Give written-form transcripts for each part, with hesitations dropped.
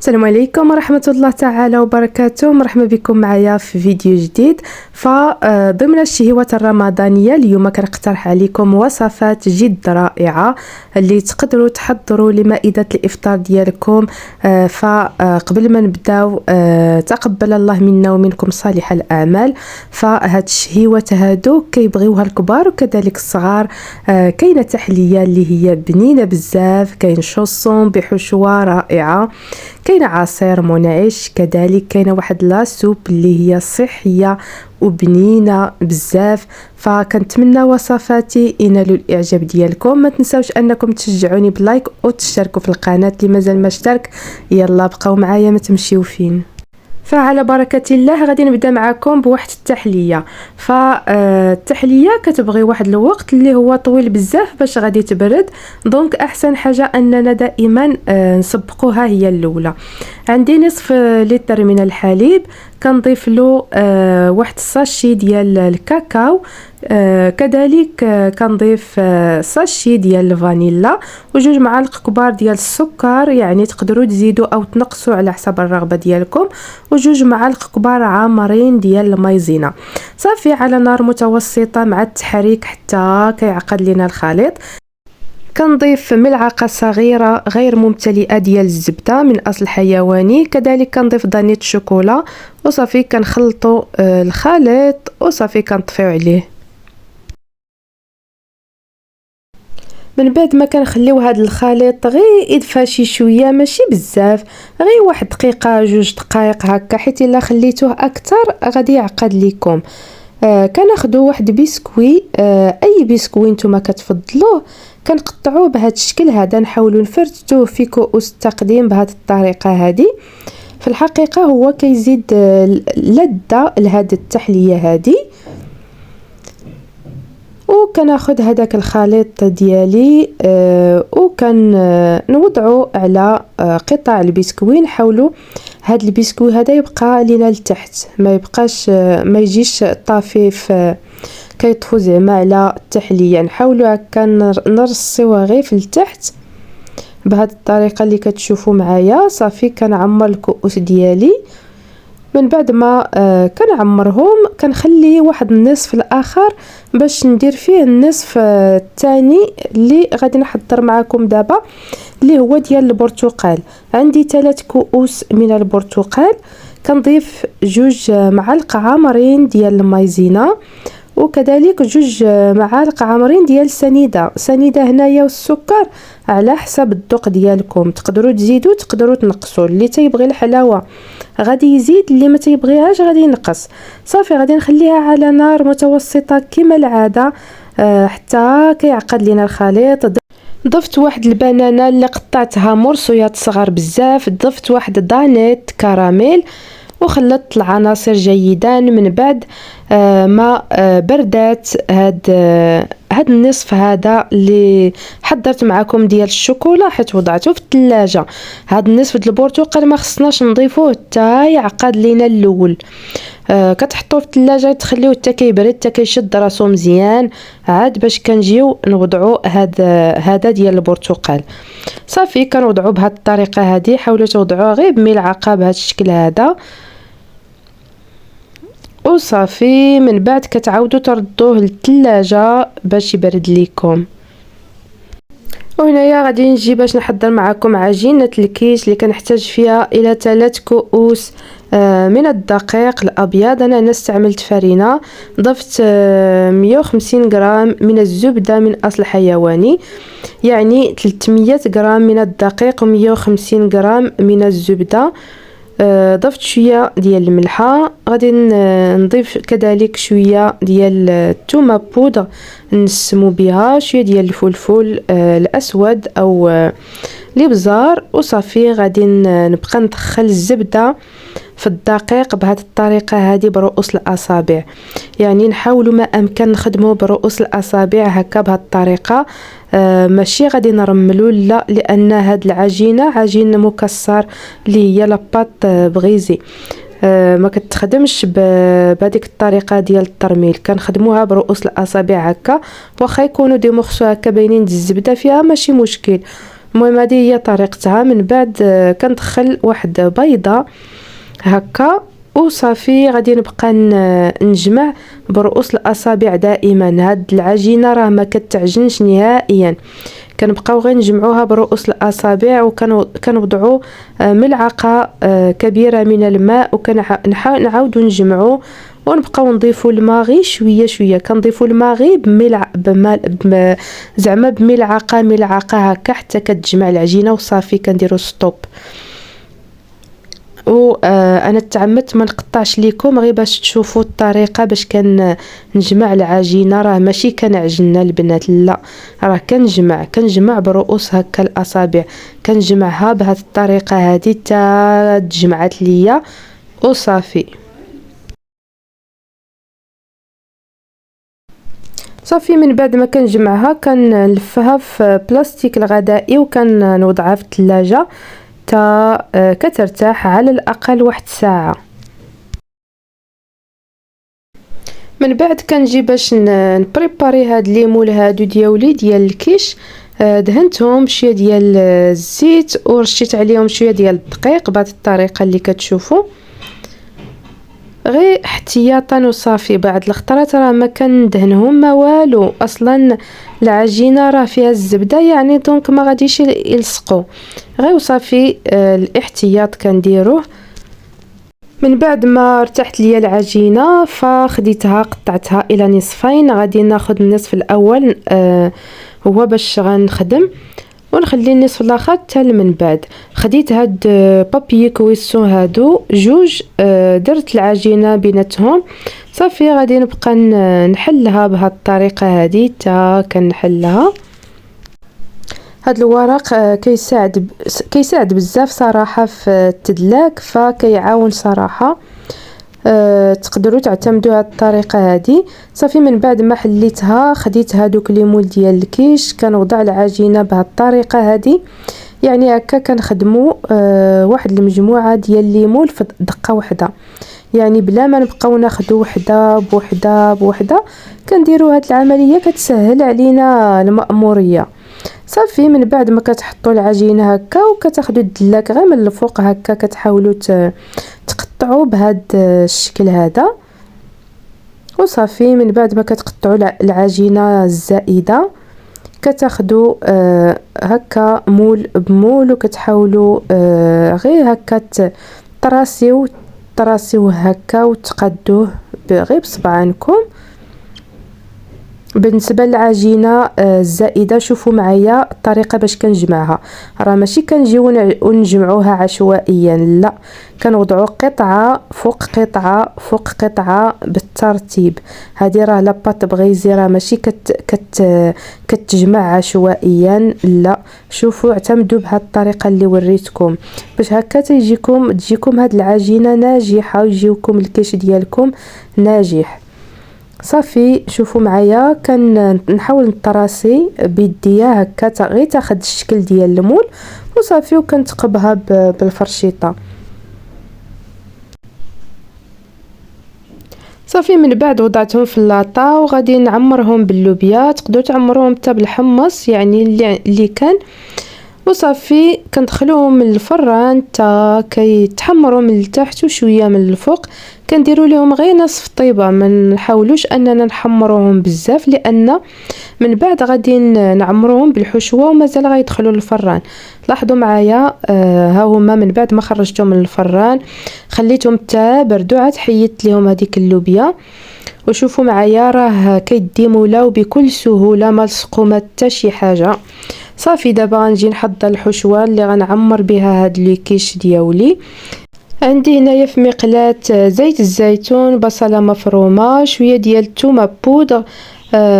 السلام عليكم ورحمة الله تعالى وبركاته. مرحبا بكم معايا في فيديو جديد. فضمن الشهوات الرمضانية اليوم كنقترح عليكم وصفات جد رائعة اللي تقدروا تحضروا لمائدة الإفطار ديالكم. فقبل ما نبداو تقبل الله منا ومنكم صالح الأعمال. فهاد الشهوات هادو كيبغيوها الكبار وكذلك الصغار. كاينة تحلية اللي هي بنينة بزاف، كاين شوصون بحشوة رائعة، كاين عصير منعش، كذلك كاينه واحد لا سوب اللي هي صحيه وبنينه بزاف. فكنتمنى وصفاتي ينالوا الاعجاب ديالكم. ما تنساوش انكم تشجعوني بلايك وتشتركوا في القناه اللي مازال ما اشترك. يلا بقاو معايا ما تمشيو فين. فعلى بركة الله غادي نبدا معكم بواحد التحليه. فالتحليه كتبغي واحد الوقت اللي هو طويل بزاف باش غادي تبرد، دونك احسن حاجه اننا دائما نسبقوها. هي الاولى، عندي نصف لتر من الحليب، كنضيف له واحد الساشي ديال الكاكاو، كذلك كنضيف ساشي ديال الفانيلا وجوج معالق كبار ديال السكر، يعني تقدروا تزيدوا او تنقصوا على حسب الرغبه ديالكم، وجوج معالق كبار عامرين ديال المايزينا. صافي على نار متوسطه مع التحريك حتى كيعقد لنا الخليط. كنضيف ملعقه صغيره غير ممتلئه ديال الزبده من اصل حيواني، كذلك كنضيف دانية شوكولا، وصافي كنخلطوا الخليط وصافي كنطفيو عليه. من بعد ما كنخليو هذا الخليط غير يدفى شي شويه، ماشي بزاف، غير واحد دقيقه جوج دقائق هكا، حيت الا خليتوه اكثر غادي يعقد لكم. كناخذوا واحد بسكوي، اي بسكوي نتوما كتفضلوه، كنقطعوه بهذا الشكل هذا، نحاولوا نفرتوه في كؤوس التقديم بهذه الطريقه هذه. في الحقيقه هو كيزيد لذه لهذه التحليه هذه. وكناخذ هذاك الخليط ديالي وكنوضعو على قطع البسكوي، نحاولوا هذا البسكوي هذا يبقى لينا لتحت، ما يبقاش ما يجيش طافي كيطفو زعما على التحليه. نحاولوا هكا نرصيوها غير في التحت بهذه الطريقه اللي كتشوفوا معايا. صافي كنعمر الكؤوس ديالي، من بعد ما كنعمرهم كنخلي واحد النصف الاخر باش ندير فيه النصف الثاني اللي غادي نحضر معكم دابا، اللي هو ديال البرتقال. عندي 3 كؤوس من البرتقال، كنضيف جوج معالق عامرين ديال المايزينا، وكذلك جوج معالق عامرين ديال سنيده هنايا، والسكر على حسب الذوق ديالكم، تقدروا تزيدوا تقدروا تنقصوا. اللي تيبغي الحلاوه غادي يزيد، اللي ما تيبغيهاش غادي ينقص. صافي غادي نخليها على نار متوسطه كما العاده حتى كيعقد لنا الخليط. ضفت واحد البنانه اللي قطعتها مرصويات صغار بزاف، ضفت واحد دانيت كراميل، وخلطت العناصر جيدا. من بعد ما بردات هاد النصف هذا اللي حضرت معكم ديال الشوكولا، حيت وضعته في الثلاجه. هاد النصف ديال البرتقال ما خصناش نضيفوه حتى يعقد لينا الاول، كتحطوه في الثلاجه تخليوه حتى كيبرد حتى كيشد راسو مزيان، عاد باش كنجيو نوضعوا هذا ديال البرتقال. صافي كنوضعوا بهذه الطريقه هذه، حاولوا توضعوه غير بملعقه بهذا الشكل هذا، وصافي من بعد كتعاودوا تردوه للثلاجه باش يبرد ليكم. وهنايا غادي نجي باش نحضر معكم عجينه الكيس اللي كنحتاج فيها الى 3 كؤوس من الدقيق الابيض. انا استعملت فرينه، ضفت 150 غرام من الزبده من اصل حيواني، يعني 300 غرام من الدقيق و150 غرام من الزبده. ضفت شويه ديال الملحه، غادي نضيف كذلك شويه ديال الثومه بودر نسمو بها، شويه ديال الفلفل الاسود او الابزار، وصافي غادي نبقى ندخل الزبده في الدقيق بهذه الطريقه هذه برؤوس الاصابع، يعني نحاولوا ما امكن نخدموا برؤوس الاصابع هكا بهذه الطريقه. ماشي غادي نرملو لا، لان هاد العجينه عجين مكسر اللي هي لاباط بغيزي، ما كتخدمش بهذيك الطريقه ديال الترميل، كنخدموها برؤوس الاصابع هكا، واخا يكونوا دي مخصو هكا باينين الزبده فيها ماشي مشكل. المهم هذه هي طريقتها. من بعد كندخل واحد بيضه هكا وصافي. غادي نبقى نجمع برؤوس الاصابع. دائما هاد العجينه راه ما كتعجنش نهائيا، كنبقاو غير نجمعوها برؤوس الاصابع، وكنوضعوا ملعقه كبيره من الماء، وكنعاودوا نجمعوا، ونبقاو نضيفوا الماء غير شويه شويه. كنضيفوا الماء غير زعما ملعقه هكا حتى كتجمع العجينه وصافي. كنديروا ستوب. انا تعمدت ما نقطعش ليكم غير باش تشوفوا الطريقه باش نجمع العجينه. راه ماشي كنعجنها البنات، لا، راه كنجمع برؤوس هكا الاصابع. كنجمعها بهذه الطريقه هذه تا تجمعت ليا وصافي. صافي من بعد ما كنجمعها كنلفها في بلاستيك الغذائي وكنوضعها في الثلاجه تا كترتاح على الاقل واحد ساعه. من بعد كنجي باش نبريباري هاد ليمول هادو ديال الكيش. دهنتهم شويه ديال الزيت ورشيت عليهم شويه ديال الدقيق بهذه الطريقه اللي كتشوفوا، غير احتياطا وصافي. بعد الخطرات راه ما كندهنهم ما والو، اصلا العجينه راه فيها الزبده يعني دونك ما غاديش يلصقوا، غير وصافي. الاحتياط كنديروه. من بعد ما ارتحت ليا العجينه فخديتها قطعتها الى نصفين. غادي ناخذ النصف الاول هو باش غنخدم، ونخلي النصف الاخر حتى من بعد. خديت هاد بابي كويسون هادو جوج، درت العجينه بيناتهم صافي. غادي نبقى نحلها بهاد الطريقه هذه تا كنحلها. هاد الورق كيساعد بزاف صراحه في التدلاك، فكيعاون صراحه. تقدروا تعتمدوا على الطريقه هذه. صافي من بعد ما حليتها خديت هادوك لي مول ديال الكيش، كنوضع العجينه بهذه الطريقه هذه. يعني هكا كنخدموا واحد المجموعه ديال لي مول في دقه واحده، يعني بلا ما نبقاو ناخذوا وحده بوحده. كنديروا هاد العمليه كتسهل علينا المأموريه. صافي من بعد ما كتحطوا العجينه هكا وكتاخذوا الدلاك غير من الفوق هكا، كتحاولوا تقطعوا بهذا الشكل هذا وصافي. من بعد ما كتقطعوا العجينه الزائده كتاخذوا هكا مول بمول، وكتحاولوا غير هكا تراسيو هكا وتقادوه غير بصبعانكم. بالنسبه للعجينه الزائده شوفوا معايا الطريقه باش كنجمعها. راه ماشي كنجيو ونجمعوها عشوائيا، لا، كنوضعوا قطعه فوق قطعه فوق قطعه بالترتيب. هذه راه لاباط بغيزي راه ماشي كتجمع عشوائيا، لا. شوفوا اعتمدوا بهذه الطريقه اللي وريتكم باش هكا تجيكم هاد العجينه ناجحه ويجيوكم الكيش ديالكم ناجح. صافي شوفوا معايا كنحاول نطراسي بيديا هكا غير تاخذ الشكل ديال المول وصافي، وكنتقبها بالفرشيطه. صافي من بعد وضعتهم في اللاطا وغادي نعمرهم باللوبيا. تقدروا تعمروهم حتى بالحمص يعني اللي كان، وصافي كندخلوهم من الفران حتى كيتحمروا من التحت وشويه من الفوق. كنديروا لهم غير نصف طيبه، ما نحاولوش اننا نحمروهم بزاف لان من بعد غادي نعمروهم بالحشوه ومازال غيدخلوا للفران. لاحظوا معايا ها هما من بعد ما خرجتهم من الفران خليتهم حتى بردوا، عاد حيدت لهم هذيك اللوبيا. وشوفوا معايا راه كيديمولاو بكل سهوله، ما لصقوا ما حتى شي حاجه. صافي دابا غنجي نحضر الحشوه اللي غنعمر بها هاد لي كيش ديالي. عندي هنايا في مقلاة زيت الزيتون، بصله مفرومه، شويه ديال الثومه بودر،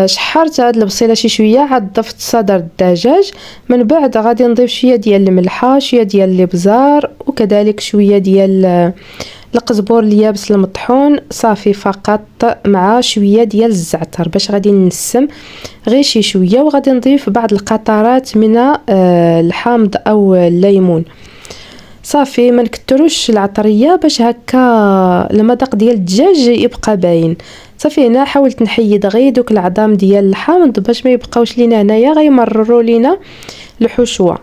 شحرت هاد البصيله شي شويه، عاد ضفت صدر الدجاج. من بعد غادي نضيف شويه ديال الملحه، شويه ديال الابزار، وكذلك شويه ديال القزبور اليابس المطحون. صافي فقط مع شويه ديال الزعتر باش غادي نسم غير شي شويه، وغادي نضيف بعض القطرات من الحامض او الليمون. صافي ما نكتروش العطريه باش هكا المذاق ديال الدجاج يبقى باين. صافي هنا حاولت نحيد غير دوك العظام ديال الحامض باش ما يبقاوش لينا هنايا غيمرروا لينا الحشوه.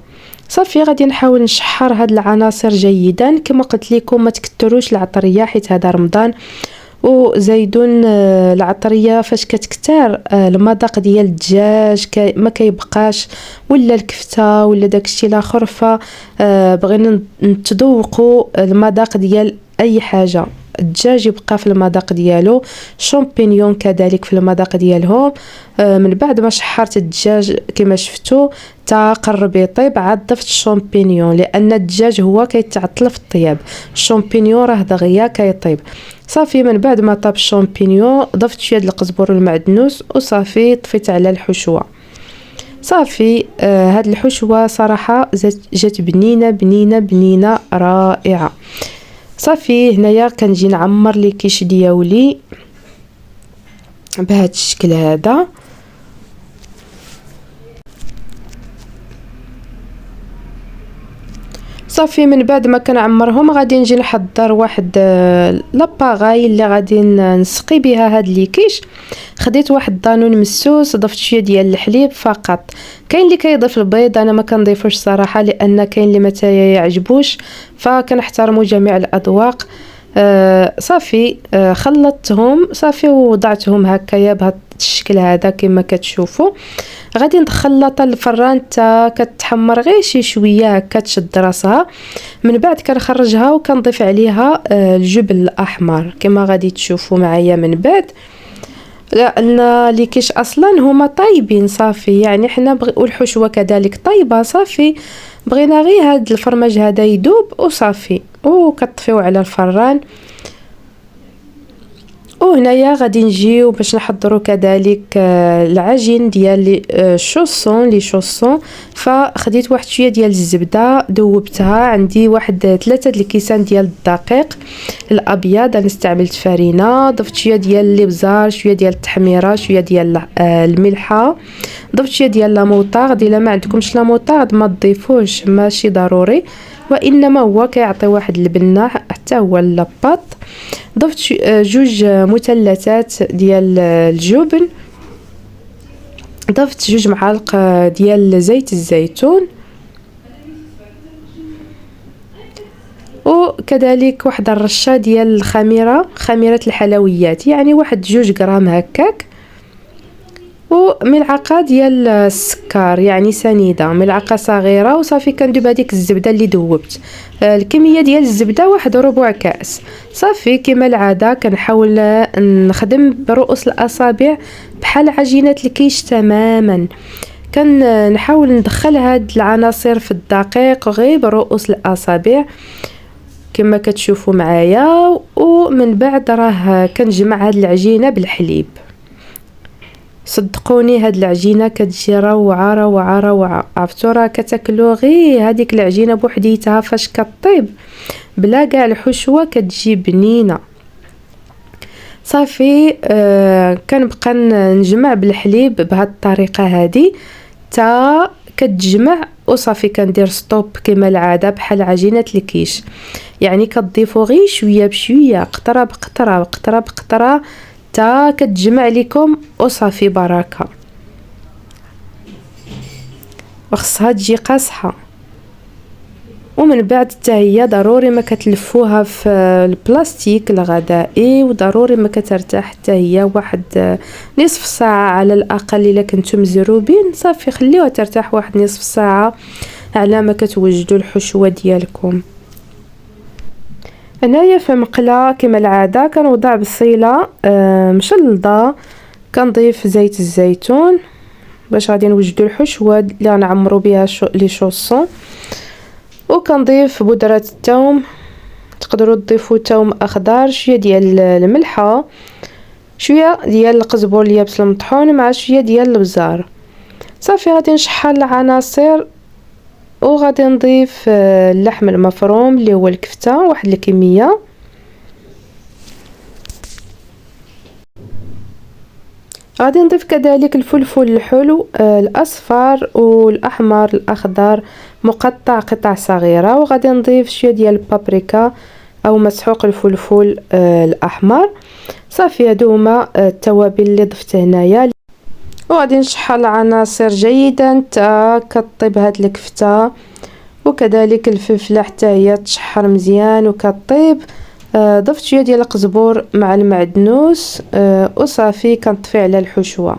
صافي غادي نحاول نشحر هاد العناصر جيدا. كما قلت لكم ما تكتروش العطريه حيت هذا رمضان، وزيدون العطريه فاش كتكتر المذاق ديال الدجاج ما كيبقاش، ولا الكفته ولا داكشي الاخر. بغينا نتذوقوا المذاق ديال اي حاجه. الدجاج يبقى في المذاق ديالو، شامبينيون كذلك في المذاق ديالهم. من بعد ما شحرت الدجاج كما شفتوا تا قرب يطيب عاد ضفت الشامبينيون، لان الدجاج هو كيتعطل في الطياب، الشامبينيون راه دغيا كيطيب. صافي من بعد ما طاب الشامبينيون ضفت شويه ديال القزبر والمعدنوس وصافي طفيت على الحشوه. صافي هاد الحشوه صراحه جات بنينه بنينه بنينه رائعه. صافي هنايا كنجي نعمر لي كيش ديالي بهذا الشكل هذا. صافي من بعد ما كنعمرهم غادي نجي نحضر واحد لاباغاي اللي غادي نسقي بها هاد لي كيش. خديت واحد دانون مسوس، ضفت شويه ديال الحليب فقط. كاين اللي كيضيف البيض، انا ما كنضيفوش صراحه لان كاين اللي ما يعجبوش، فكنحترموا جميع الاذواق. صافي خلطتهم صافي ووضعتهم هكايا بهذا الشكل هذا كما كتشوفوا. غادي نخلطها الفران حتى كتحمر غير شي شويه هكا تشد راسها. من بعد كنخرجها وكنضيف عليها الجبن الاحمر كما غادي تشوفوا معايا من بعد، لان لي كيش اصلا هما طايبين. صافي يعني حنا والحشوه كذلك طيبه. صافي بغينا غير هاد الفرماج هذا يذوب وصافي، وكطفيو على الفران. وهنايا غادي نجيو باش نحضروا كذلك العجين ديال الشوسون لي شوسون. فخديت واحد شويه ديال الزبده ذوبتها، عندي واحد 3 الكيسان ديال الدقيق الابيض، انا استعملت فرينه. ضفت شويه ديال الابزار، شويه ديال التحميره، شويه ديال الملحه، ضفت شويه ديال لاموطارد. الا ما عندكمش لاموطارد ما تضيفوش، ماشي ضروري، وانما هو كيعطي واحد البنه حتى هو لاباط. ضفت 2 مثلثات ديال الجبن، ضفت 2 معالق ديال زيت الزيتون، وكذلك واحد الرشه ديال خميره الحلويات، يعني واحد 2 غرام هكاك، وملعقه ديال السكر يعني سنيده، ملعقه صغيره. وصافي كندوب هذيك الزبده اللي ذوبت. الكميه ديال الزبده واحد ربع كاس. صافي كما العاده كنحاول نخدم برؤوس الاصابع بحال عجينه الكيش تماما. كنحاول ندخل هاد العناصر في الدقيق غير برؤوس الاصابع كما كتشوفوا معايا. ومن بعد راه كنجمع هاد العجينه بالحليب. صدقوني هاد العجينه كتجي روعه روعه روعه. عرفتوا راه كتاكلوا غير هذيك العجينه بوحديتها فاش كطيب بلا كاع الحشوه كتجي بنينه. صافي كنبقى نجمع بالحليب بهاد الطريقه هذه تا كتجمع، وصافي كندير ستوب كما العاده بحال عجينه الكيش، يعني كتضيفوا غير شويه بشويه، قطره بقطره قطره بقطره تا كتجمع لكم وصافي بركه. وخصها تجي قاصحه. ومن بعد حتى هي ضروري ما كتلفوها في البلاستيك الغذائي، وضروري ما كترتاح حتى هي واحد نصف ساعه على الاقل. الا كنتم مزروبين صافي خليوها ترتاح واحد نصف ساعه على ما كتوجدوا الحشوه ديالكم. هنايا في مقله كما العاده كنوضع بصيله مشلضه، كنضيف زيت الزيتون باش غادي نوجدوا الحشوه اللي غنعمروا بها لي شوسون. وكنضيف بودره الثوم، تقدروا تضيفوا ثوم اخضر، شويه ديال الملحه، شويه ديال القزبر اليابس المطحون مع شويه ديال البزار. صافي غادي نشحر العناصر وغادي نضيف اللحم المفروم اللي هو الكفته واحد الكميه. غادي نضيف كذلك الفلفل الحلو الاصفر والاحمر الاخضر مقطع قطع صغيره، وغادي نضيف شويه ديال البابريكا او مسحوق الفلفل الاحمر. صافي هادو هما التوابل اللي ضفت هنايا. وغادي نشحر العناصر جيدا حتى كطيب هاد الكفته وكذلك الفلفله حتى هي تشحر مزيان وكطيب. ضفت شويه ديال القزبور مع المعدنوس وصافي كنطفي على الحشوه.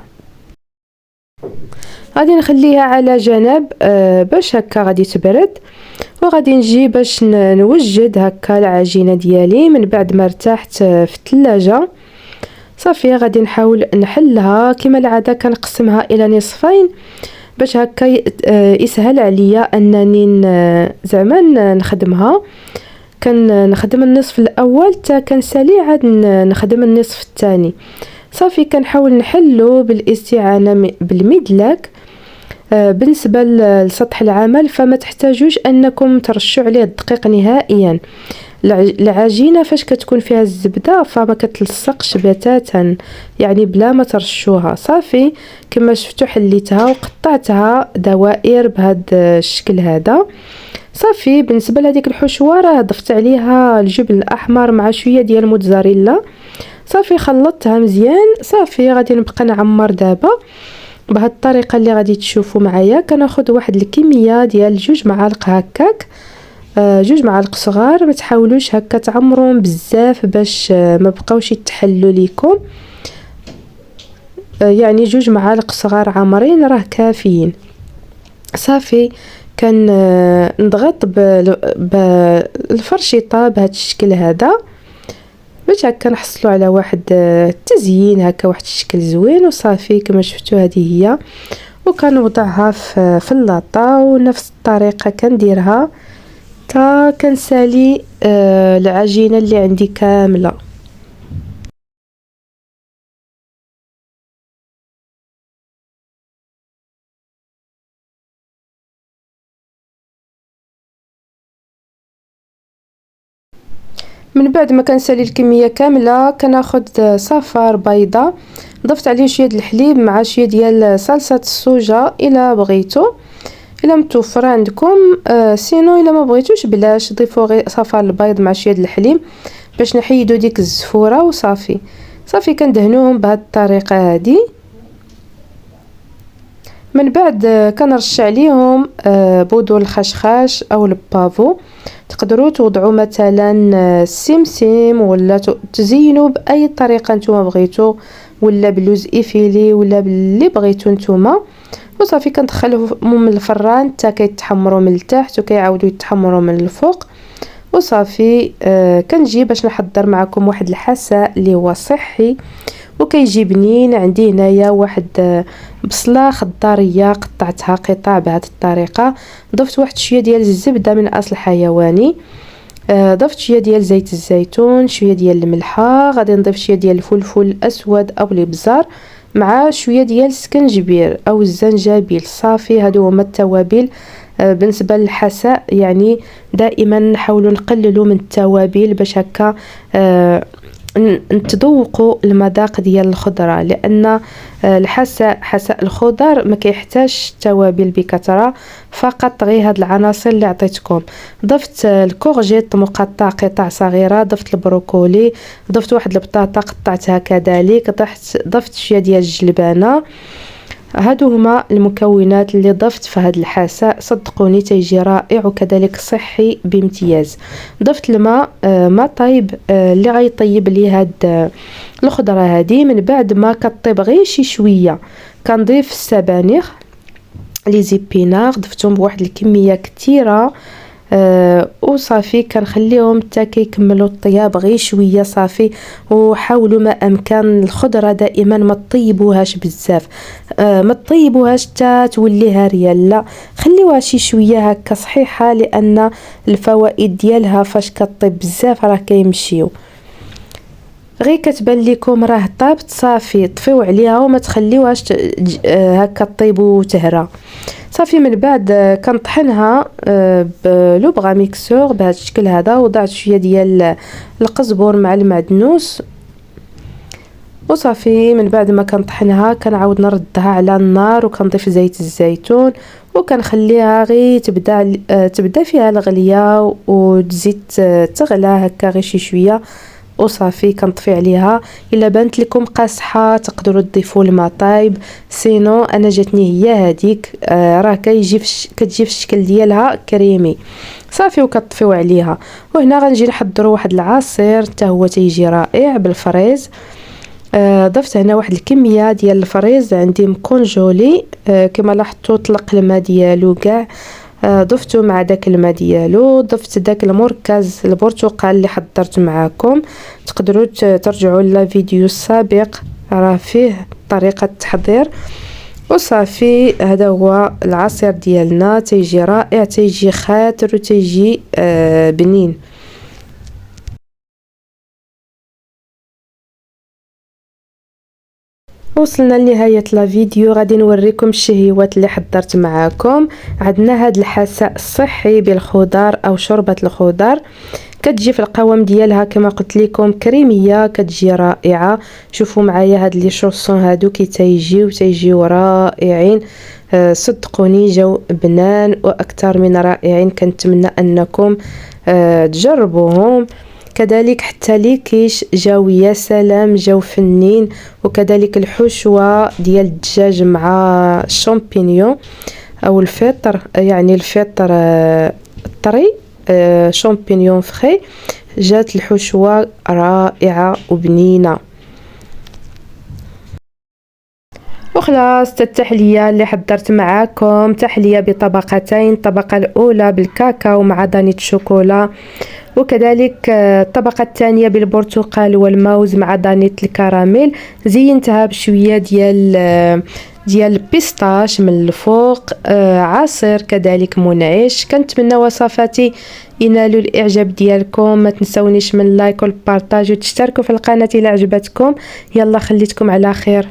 غادي نخليها على جنب باش هكا غادي تبرد، وغادي نجي باش نوجد هكا العجينه ديالي من بعد ما ارتاحت في الثلاجه. صافي غادي نحاول نحلها كما العاده، كنقسمها الى نصفين باش هكا يسهل عليا انني زعما نخدمها. كنخدم النصف الاول حتى كنسالي عاد نخدم النصف الثاني. صافي كنحاول نحلو بالاستعانه بالمدلك. بالنسبه لسطح العمل فما تحتاجوش انكم ترشوا عليه الدقيق نهائيا. العجينه فاش كتكون فيها الزبده فما كتلصقش بتاتا، يعني بلا ما ترشوها. صافي كما شفتوا حليتها وقطعتها دوائر بهذا الشكل هذا. صافي بالنسبه لهذيك الحشوه راه ضفت عليها الجبن الاحمر مع شويه ديال الموتزاريلا. صافي خلطتها مزيان. صافي غادي نبقى نعمر دابا بهذه الطريقه اللي غادي تشوفوا معايا. كناخذ واحد الكميه ديال 2 معالق هكاك، 2 معالق صغار. ما تحاولوش هكا تعمرون بزاف باش ما بقاوش يتحلوا ليكم، يعني 2 معالق صغار عامرين راه كافيين. صافي كان نضغط بالفرشيطه بهذا الشكل هذا باش هكا نحصلوا على واحد التزيين هكا، واحد الشكل زوين. وصافي كما شفتوا هذه هي، وكنوضعها في اللاطه ونفس الطريقه كنديرها تا كنسالي العجينه اللي عندي كامله. من بعد ما كنسالي الكميه كامله كناخذ صفار بيضه، ضفت عليه شويه د الحليب مع شويه ديال صلصه الصوجه الا بغيتو، الا متوفره عندكم. سينو الا ما بغيتوش بلاش، ضيفوا غير صفار البيض مع شويه د الحليب باش نحيدو ديك الزفوره. وصافي صافي كندهنوهم بهذه الطريقه هذه. من بعد كنرش عليهم بودور الخشخاش او البافو. تقدروا توضعوا مثلا السمسم ولا تزينوا باي طريقه نتوما بغيتو، ولا بلوز ايفيلي ولا باللي بغيتو نتوما. وصافي كندخلهم من الفران حتى كيتحمروا من التحت وكيعاودوا يتحمروا من الفوق. وصافي كنجي باش نحضر معكم واحد الحساء اللي هو صحي وكيجي بنين. عندي هنايا واحد بصله خضاريه قطعتها قطع بهذه الطريقه. ضفت واحد شويه ديال الزبده من اصل حيواني، ضفت شويه ديال زيت الزيتون، شويه ديال الملحه. غادي نضيف شويه ديال الفلفل الاسود او الابزار مع شويه ديال السكنجبير او الزنجبيل. صافي هادو هما التوابل. بالنسبه للحساء يعني دائما نحاولوا نقللوا من التوابل باش هكا نتذوقوا المذاق ديال الخضره، لان حساء الخضر ما كيحتاجش توابل بكثره، فقط غير هاد العناصر اللي عطيتكم. ضفت الكورجيت مقطع قطع صغيره، ضفت البروكولي، ضفت واحد البطاطا قطعتها كذلك، ضفت شويه ديال الجلبانه. هادو هما المكونات اللي ضفت في هذا الحساء. صدقوني تيجي رائع وكذلك صحي بامتياز. ضفت الماء ما طيب اللي غيطيب لي هاد الخضره هذه. من بعد ما كطيب غير شي شويه كنضيف السبانخ لي زيبينار، ضفتهم بواحد الكميه كثيره. وصافي كنخليهم حتى كيكملوا الطياب غير شويه. صافي وحاولوا ما امكن الخضره دائما ما تطيبوهاش بزاف، ما تطيبوهاش حتى تولي هاريه، لا خليوها شي شويه هكا صحيحه، لان الفوائد ديالها فاش كطيب بزاف راه كيمشيو. غير كتبان لكم راه طابت صافي طفيو عليها وما تخليوهاش هكا طيب وتهرى. صافي من بعد كنطحنها بلوبغا ميكسور بهذا الشكل هذا. وضعت شويه ديال القزبر مع المعدنوس. وصافي من بعد ما كنطحنها كنعاود نردها على النار وكنضيف زيت الزيتون وكنخليها غير تبدا فيها الغليه وتزيد تغلى هكا غير شي شويه. وصافي كنطفي عليها. الا بانت لكم قاصحه تقدروا تضيفوا الماء طايب، سينو انا جاتني هي هذيك. راه كتجي في الشكل ديالها كريمي صافي وكتطفيو عليها. وهنا غنجي نحضروا واحد العصير حتى هو تيجي رائع بالفريز. ضفت هنا واحد الكميه ديال الفريز عندي مكونجولي، كما لاحظتوا طلق الماء ديالو كاع، ضفتو مع داك الماء ديالو. ضفت داك المركز البرتقال اللي حضرت معاكم، تقدروا ترجعوا للفيديو السابق راه فيه طريقه التحضير. وصافي هذا هو العصير ديالنا، تيجي رائع، تيجي خاطر وتيجي بنين. وصلنا لنهاية الفيديو، غادي نوريكم الشهيوات اللي حضرت معاكم. عندنا هاد الحساء الصحي بالخضر او شوربة الخضر، كتجي في القوام ديالها كما قلت لكم كريميه، كتجي رائعه. شوفوا معايا هاد لي شوصون هادو كي تيجيو رائعين، صدقوني جاو بنان واكثر من رائعين. كنتمنى انكم تجربوهم. كذلك حتى لي كيش جاو يا سلام، جاو فنين. وكذلك الحشوه ديال الدجاج مع الشامبينيون او الفطر، يعني الفطر الطري، شامبينيون فري، جات الحشوه رائعه وبنينه. وخلاص التحليه اللي حضرت معاكم، تحليه بطبقتين، الطبقه الاولى بالكاكاو مع دانيت شوكولا، وكذلك الطبقه الثانيه بالبرتقال والموز مع دانيت الكراميل. زينتها بشويه ديال البيستاش من الفوق، عصير كذلك منعش. كنتمنى وصفاتي ينالوا الاعجاب ديالكم. ما تنسونيش من اللايك والبارطاج وتشتركوا في القناه الى عجبتكم. يلا خليتكم على خير.